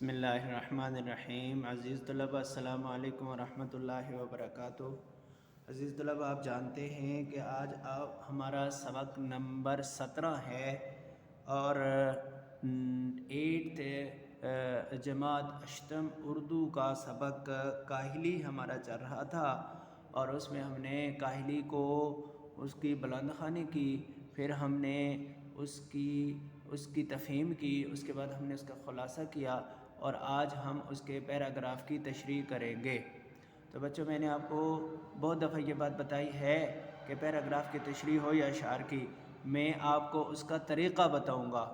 بسم اللہ الرحمن الرحیم۔ عزیز طلبہ السلام علیکم ورحمۃ اللہ وبرکاتہ۔ عزیز طلبہ، آپ جانتے ہیں کہ آج ہمارا سبق نمبر 17 ہے اور 8 جماعت اشتم اردو کا سبق کاہلی ہمارا چل رہا تھا، اور اس میں ہم نے کاہلی کو اس کی بلند خوانی کی، پھر ہم نے اس کی تفہیم کی، اس کے بعد ہم نے اس کا خلاصہ کیا، اور آج ہم اس کے پیراگراف کی تشریح کریں گے۔ تو بچوں، میں نے آپ کو بہت دفعہ یہ بات بتائی ہے کہ پیراگراف کی تشریح ہو یا اشعار کی، میں آپ کو اس کا طریقہ بتاؤں گا،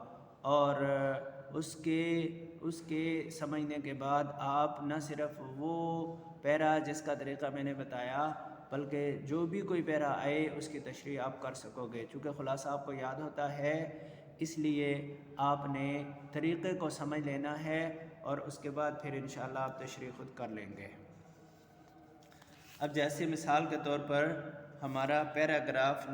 اور اس کے سمجھنے کے بعد آپ نہ صرف وہ پیرا جس کا طریقہ میں نے بتایا، بلکہ جو بھی کوئی پیرا آئے اس کی تشریح آپ کر سکو گے۔ چونکہ خلاصہ آپ کو یاد ہوتا ہے، اس لیے آپ نے طریقے کو سمجھ لینا ہے، اور اس کے بعد پھر انشاءاللہ آپ تشریح خود کر لیں گے۔ اب جیسے مثال کے طور پر ہمارا پیراگراف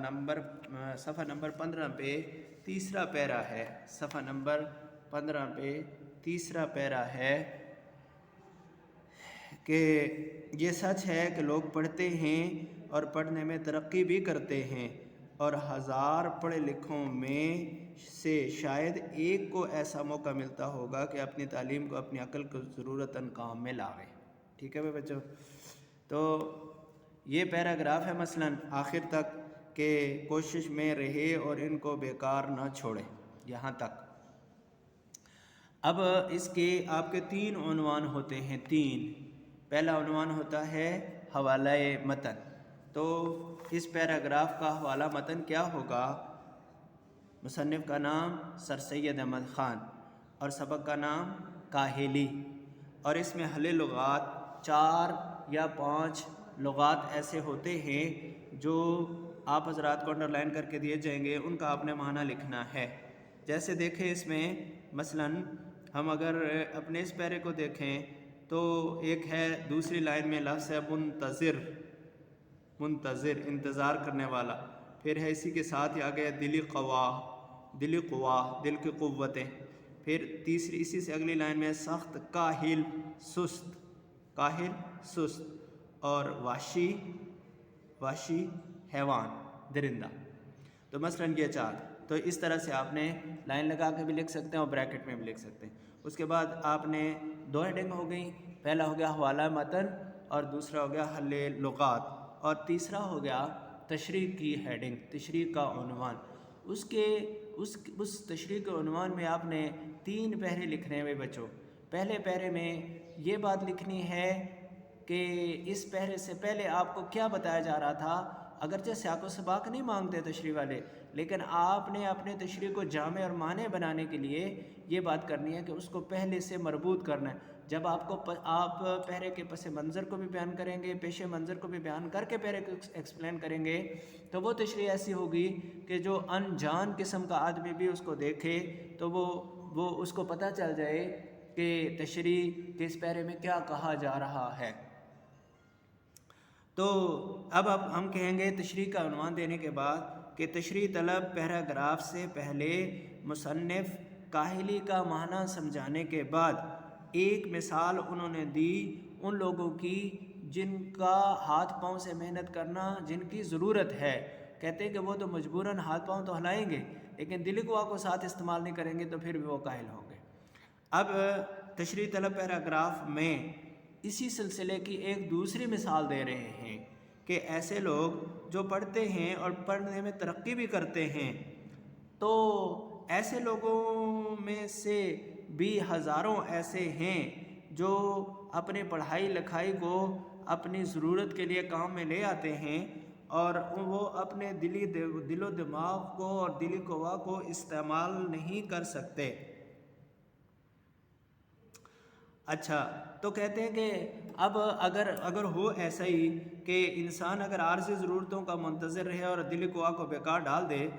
صفحہ نمبر 15 پہ تیسرا پیرا ہے، صفحہ نمبر 15 پہ تیسرا پیرا ہے کہ یہ سچ ہے کہ لوگ پڑھتے ہیں اور پڑھنے میں ترقی بھی کرتے ہیں، اور 1000 پڑھے لکھوں میں سے شاید ایک کو ایسا موقع ملتا ہوگا کہ اپنی تعلیم کو اپنی عقل کو ضرورتاً کام میں لاوے۔ ٹھیک ہے بچوں؟ تو یہ پیراگراف ہے مثلاً آخر تک کہ کوشش میں رہے اور ان کو بیکار نہ چھوڑے، یہاں تک۔ اب اس کے آپ کے 3 عنوان ہوتے ہیں، 3۔ پہلا عنوان ہوتا ہے حوالہ متن۔ تو اس پیراگراف کا حوالہ متن کیا ہوگا؟ مصنف کا نام سر سید احمد خان، اور سبق کا نام کاہلی، اور اس میں حل لغات 4 یا 5 لغات ایسے ہوتے ہیں جو آپ حضرات کو انڈرلائن کر کے دیے جائیں گے، ان کا آپ نے معنی لکھنا ہے۔ جیسے دیکھیں اس میں مثلاً ہم اگر اپنے اس پیرے کو دیکھیں تو ایک ہے دوسری لائن میں لفظ ہے منتظر، انتظار کرنے والا، پھر ہے اسی کے ساتھ ہی آگے دلی قوا، دل کی قوتیں، پھر تیسری اسی سے اگلی لائن میں سخت، کاہل سست، اور وحشی حیوان، درندہ۔ تو مثلاً یہ 4، تو اس طرح سے آپ نے لائن لگا کے بھی لکھ سکتے ہیں اور بریکٹ میں بھی لکھ سکتے ہیں۔ اس کے بعد آپ نے 2 ہیڈنگ ہو گئی، پہلا ہو گیا حوالہ متن، اور دوسرا ہو گیا حل لغات، اور تیسرا ہو گیا تشریح کی ہیڈنگ، تشریح کا عنوان۔ اس تشریح کے عنوان میں آپ نے 3 پیرے لکھنے ہیں بچوں۔ پہلے پیرے میں یہ بات لکھنی ہے کہ اس پیرے سے پہلے آپ کو کیا بتایا جا رہا تھا، اگرچہ سیاق و سباق نہیں مانگتے تشریح والے، لیکن آپ نے اپنے تشریح کو جامع اور معنی بنانے کے لیے یہ بات کرنی ہے کہ اس کو پہلے سے مربوط کرنا ہے۔ جب آپ پیرے کے پس منظر کو بھی بیان کریں گے، پیش منظر کو بھی بیان کر کے پیرے کو ایکسپلین کریں گے، تو وہ تشریح ایسی ہوگی کہ جو انجان قسم کا آدمی بھی اس کو دیکھے تو وہ اس کو پتہ چل جائے کہ تشریح کس پیرے میں کیا کہا جا رہا ہے۔ تو اب ہم کہیں گے تشریح کا عنوان دینے کے بعد کہ تشریح طلب پیراگراف سے پہلے مصنف کاہلی کا معنی سمجھانے کے بعد ایک مثال انہوں نے دی ان لوگوں کی جن کا ہاتھ پاؤں سے محنت کرنا جن کی ضرورت ہے۔ کہتے ہیں کہ وہ تو مجبوراً ہاتھ پاؤں تو ہلائیں گے، لیکن دلی قوا کو ساتھ استعمال نہیں کریں گے تو پھر بھی وہ کاہل ہوں گے۔ اب تشریح طلب پیراگراف میں اسی سلسلے کی ایک دوسری مثال دے رہے ہیں کہ ایسے لوگ جو پڑھتے ہیں اور پڑھنے میں ترقی بھی کرتے ہیں، تو ایسے لوگوں میں سے بھی ہزاروں ایسے ہیں جو اپنی پڑھائی لکھائی کو اپنی ضرورت کے لیے کام میں لے آتے ہیں، اور وہ اپنے دل و دماغ کو اور دلی قوا کو استعمال نہیں کر سکتے۔ اچھا، تو کہتے ہیں کہ اب اگر ہو ایسا ہی کہ انسان اگر عارضی ضرورتوں کا منتظر رہے اور دلی قوا کو بیکار ڈال دے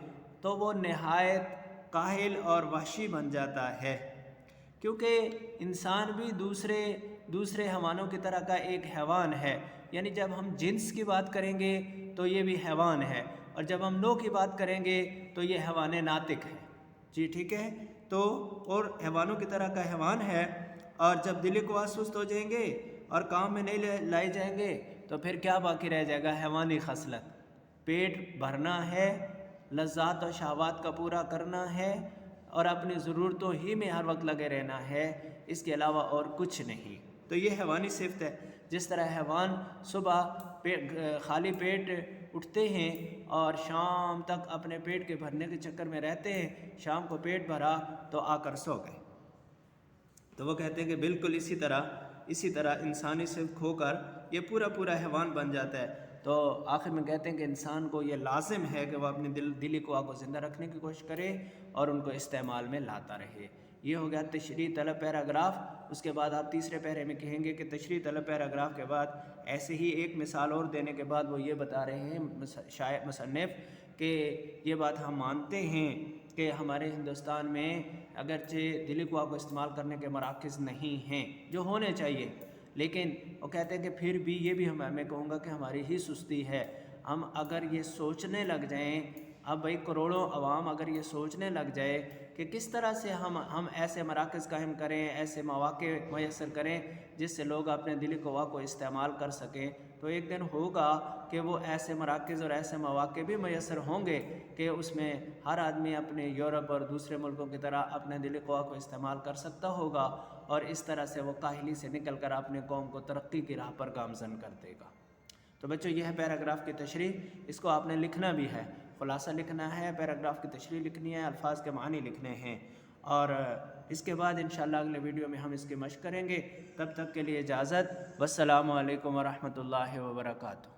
تو وہ نہایت کاہل اور وحشی بن جاتا ہے، کیونکہ انسان بھی دوسرے حیوانوں کی طرح کا ایک حیوان ہے۔ یعنی جب ہم جنس کی بات کریں گے تو یہ بھی حیوان ہے، اور جب ہم نوع کی بات کریں گے تو یہ حیوان ناطق ہے۔ جی ٹھیک ہے، تو اور حیوانوں کی طرح کا حیوان ہے، اور جب دلی قوا سست ہو جائیں گے اور کام میں نہیں لائے جائیں گے تو پھر کیا باقی رہ جائے گا؟ حیوانی خصلت، پیٹ بھرنا ہے، لذات و شہوات کا پورا کرنا ہے اور اپنی ضرورتوں ہی میں ہر وقت لگے رہنا ہے، اس کے علاوہ اور کچھ نہیں۔ تو یہ حیوانی صفت ہے۔ جس طرح حیوان صبح خالی پیٹ اٹھتے ہیں اور شام تک اپنے پیٹ کے بھرنے کے چکر میں رہتے ہیں، شام کو پیٹ بھرا تو آ کر سو گئے۔ تو وہ کہتے ہیں کہ بالکل اسی طرح انسانی صفت کھو کر یہ پورا حیوان بن جاتا ہے۔ تو آخر میں کہتے ہیں کہ انسان کو یہ لازم ہے کہ وہ اپنی دلی قوا کو زندہ رکھنے کی کوشش کرے اور ان کو استعمال میں لاتا رہے۔ یہ ہو گیا تشریح طلب پیراگراف۔ اس کے بعد آپ تیسرے پیرے میں کہیں گے کہ تشریح طلب پیراگراف کے بعد ایسے ہی ایک مثال اور دینے کے بعد وہ یہ بتا رہے ہیں مصنف کہ یہ بات ہم مانتے ہیں کہ ہمارے ہندوستان میں اگرچہ دلی قوا کو استعمال کرنے کے مراکز نہیں ہیں جو ہونے چاہیے، لیکن وہ کہتے ہیں کہ پھر بھی یہ بھی میں کہوں گا کہ ہماری ہی سستی ہے۔ ہم اگر یہ سوچنے لگ جائیں، اب بھائی کروڑوں عوام اگر یہ سوچنے لگ جائے کہ کس طرح سے ہم ایسے مراکز قائم کریں، ایسے مواقع میسر کریں جس سے لوگ اپنے دلی قوا کو استعمال کر سکیں، تو ایک دن ہوگا کہ وہ ایسے مراکز اور ایسے مواقع بھی میسر ہوں گے کہ اس میں ہر آدمی اپنے یورپ اور دوسرے ملکوں کی طرح اپنے دلی قوا کو استعمال کر سکتا ہوگا، اور اس طرح سے وہ کاہلی سے نکل کر اپنے قوم کو ترقی کی راہ پر گامزن کر دے گا۔ تو بچوں یہ ہے پیراگراف کی تشریح، اس کو آپ نے لکھنا بھی ہے، خلاصہ لکھنا ہے، پیراگراف کی تشریح لکھنی ہے، الفاظ کے معنی لکھنے ہیں، اور اس کے بعد انشاءاللہ اگلے ویڈیو میں ہم اس کی مشق کریں گے۔ تب تک کے لیے اجازت، والسلام علیکم ورحمۃ اللہ وبرکاتہ۔